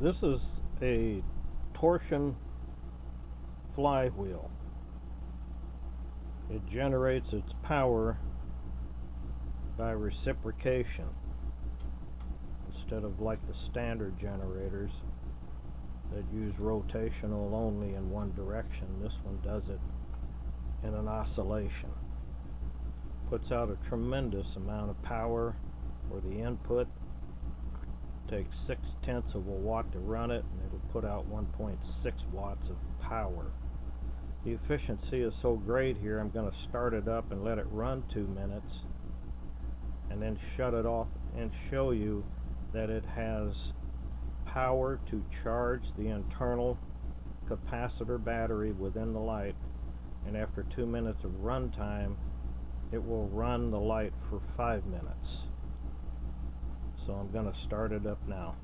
This is a torsion flywheel. It generates its power by reciprocation instead of like the standard generators that use rotational only in one direction. This one does it in an oscillation. Puts out a tremendous amount of power for the input. Takes 0.6 of a watt to run it, and it'll put out 1.6 watts of power. The efficiency is so great here, I'm going to start it up and let it run 2 minutes and then shut it off and show you that it has power to charge the internal capacitor battery within the light, and after 2 minutes of run time it will run the light for 5 minutes. So I'm going to start it up now.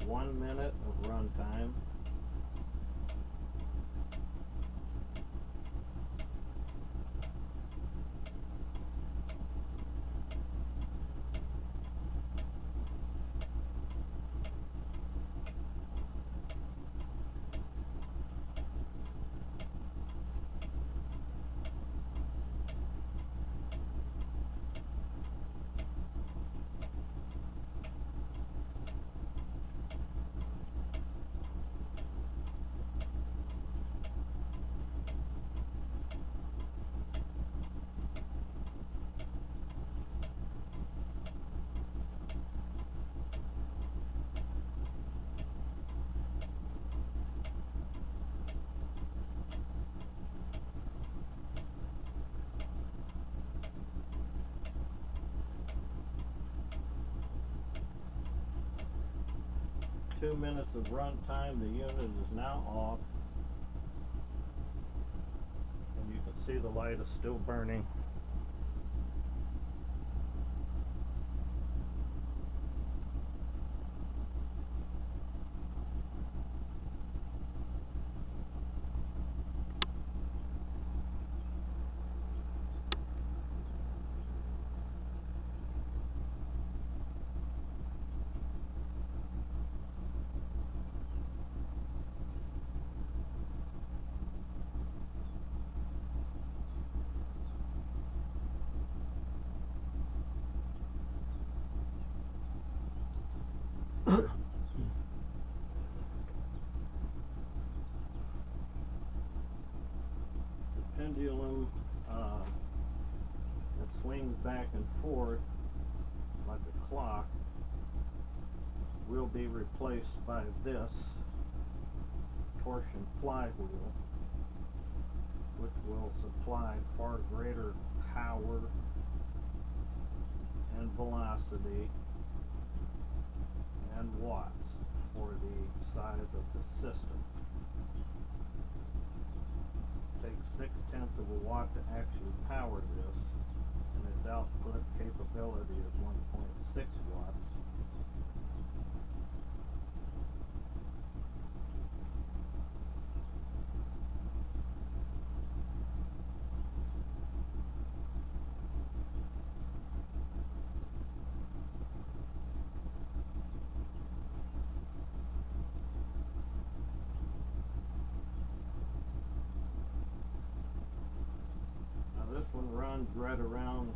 One minute of run time. Two minutes of run time. The unit is now off, and you can see the light is still burning. The pendulum that swings back and forth like a clock will be replaced by this torsion flywheel, which will supply far greater power and velocity and watts for the size of the system. It takes 0.6 of a watt to actually power this, and its output capability is 1.6 watts. one runs right around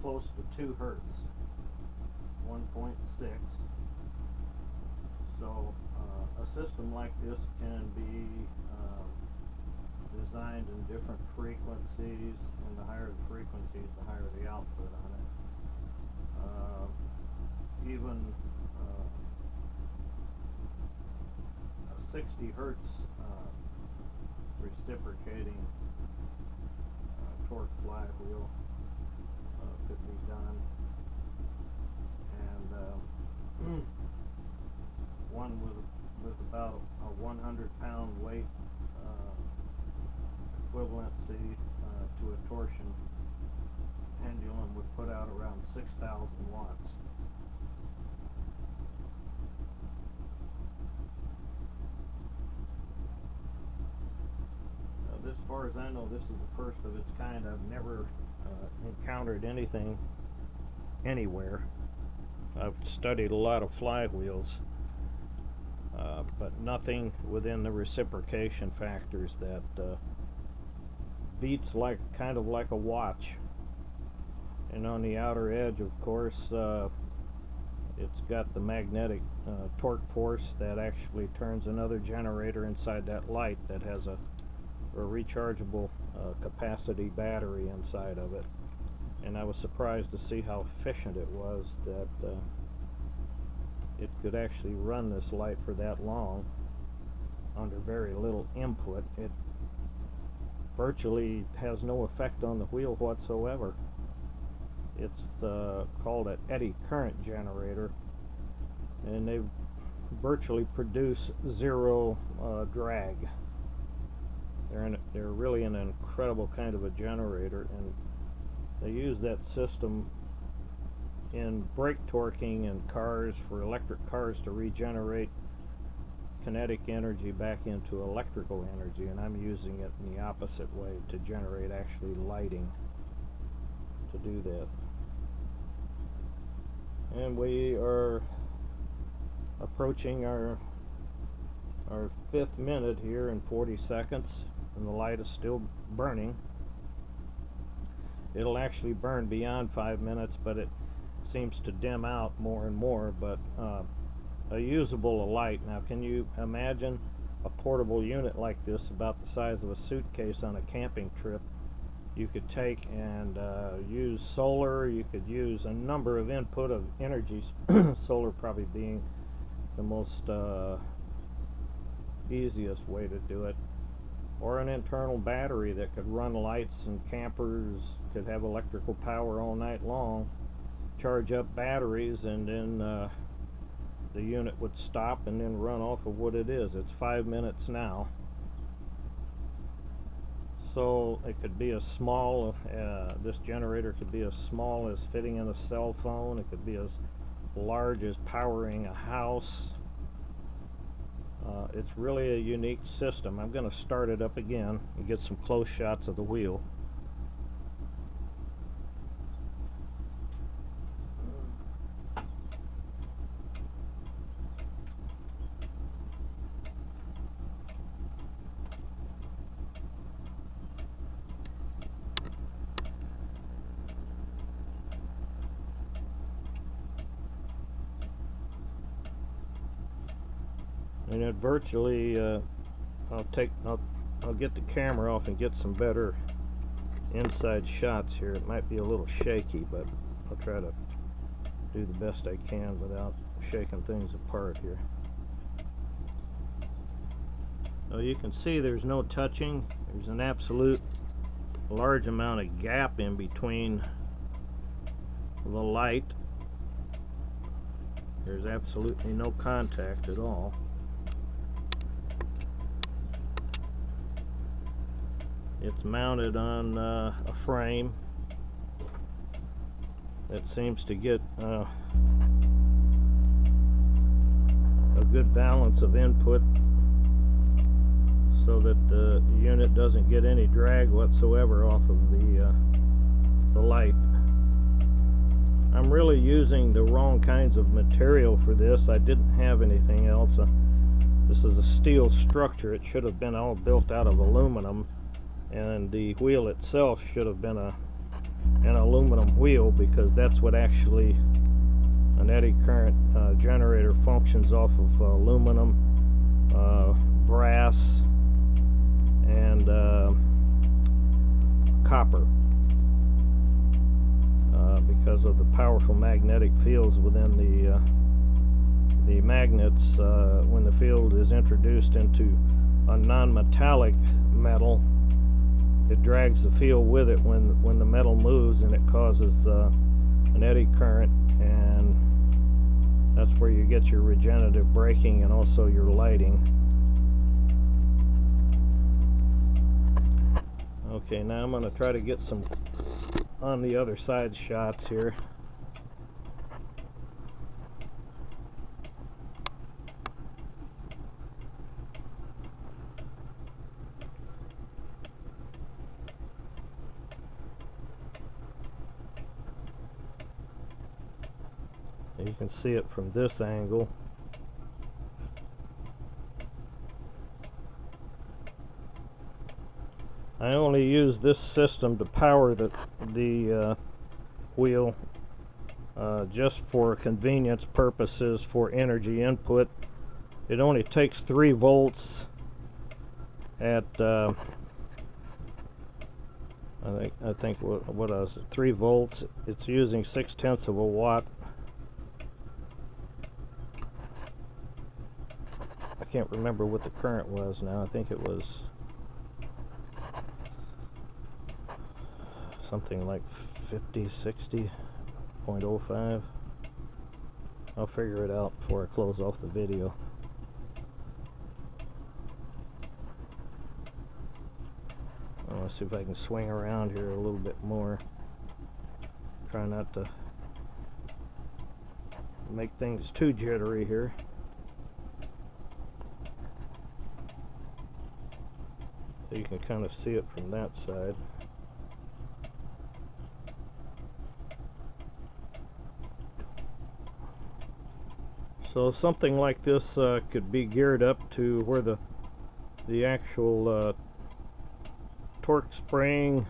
close to 2 hertz, 1.6. So a system like this can be designed in different frequencies, and the higher the frequencies, the higher the output on it. Even a 60 hertz reciprocating torque flywheel could be done, and one with about a 100-pound weight equivalency to a torsion pendulum would put out around 6,000 watts. As far as I know, this is the first of its kind. I've never encountered anything anywhere. I've studied a lot of flywheels, but nothing within the reciprocation factors that beats kind of like a watch. And on the outer edge, of course, it's got the magnetic torque force that actually turns another generator inside that light that has a rechargeable capacity battery inside of it. And I was surprised to see how efficient it was, that it could actually run this light for that long under very little input. It virtually has no effect on the wheel whatsoever. It's called an eddy current generator, and they virtually produce zero drag. They're really an incredible kind of a generator, and they use that system in brake torquing in cars, for electric cars, to regenerate kinetic energy back into electrical energy, and I'm using it in the opposite way, to generate actually lighting to do that. And we are approaching our 5th minute here in 40 seconds, and the light is still burning. It'll actually burn beyond 5 minutes, but it seems to dim out more and more. But a usable light. Now, can you imagine a portable unit like this, about the size of a suitcase, on a camping trip? You could take and use solar. You could use a number of input of energies, solar probably being the most easiest way to do it, or an internal battery that could run lights, and campers could have electrical power all night long, charge up batteries, and then the unit would stop and then run off of what it is. It's 5 minutes now. So it could be as small, this generator could be as small as fitting in a cell phone. It could be as large as powering a house. It's really a unique system. I'm going to start it up again and get some close shots of the wheel. And it virtually, I'll get the camera off and get some better inside shots here. It might be a little shaky, but I'll try to do the best I can without shaking things apart here. Now you can see there's no touching. There's an absolute large amount of gap in between the light. There's absolutely no contact at all. It's mounted on a frame that seems to get a good balance of input, so that the unit doesn't get any drag whatsoever off of the light. I'm really using the wrong kinds of material for this. I didn't have anything else. This is a steel structure. It should have been all built out of aluminum. and the wheel itself should have been an aluminum wheel, because that's what actually an eddy current generator functions off of: aluminum, brass, and copper, because of the powerful magnetic fields within the magnets. When the field is introduced into a non-metallic metal, it drags the field with it when the metal moves, and it causes an eddy current, and that's where you get your regenerative braking and also your lighting. Okay, now I'm going to try to get some on the other side shots here. You can see it from this angle. I only use this system to power the wheel just for convenience purposes for energy input. It only takes 3 volts at I think what was it, 3 volts. It's using 0.6 of a watt. I can't remember what the current was now. I think it was something like 50-60.05. I'll figure it out before I close off the video. Let's see if I can swing around here a little bit more. Try not to make things too jittery here. So you can kind of see it from that side. So something like this could be geared up to where the actual torque spring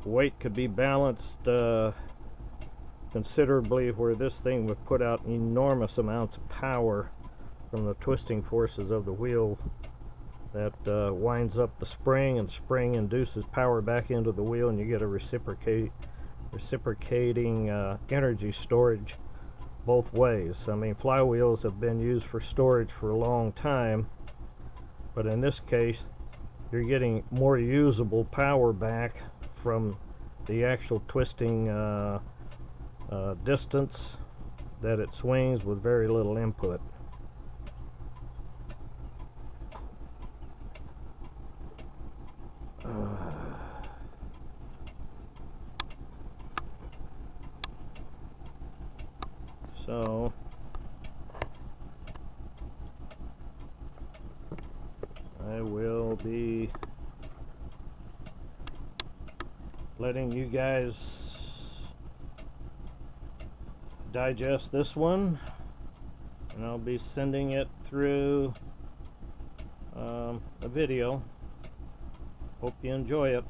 weight could be balanced considerably, where this thing would put out enormous amounts of power from the twisting forces of the wheel that winds up the spring, and spring induces power back into the wheel, and you get a reciprocating energy storage both ways. I mean, flywheels have been used for storage for a long time, but in this case you're getting more usable power back from the actual twisting distance that it swings with very little input. So I will be letting you guys digest this one, and I'll be sending it through a video. Hope you enjoy it.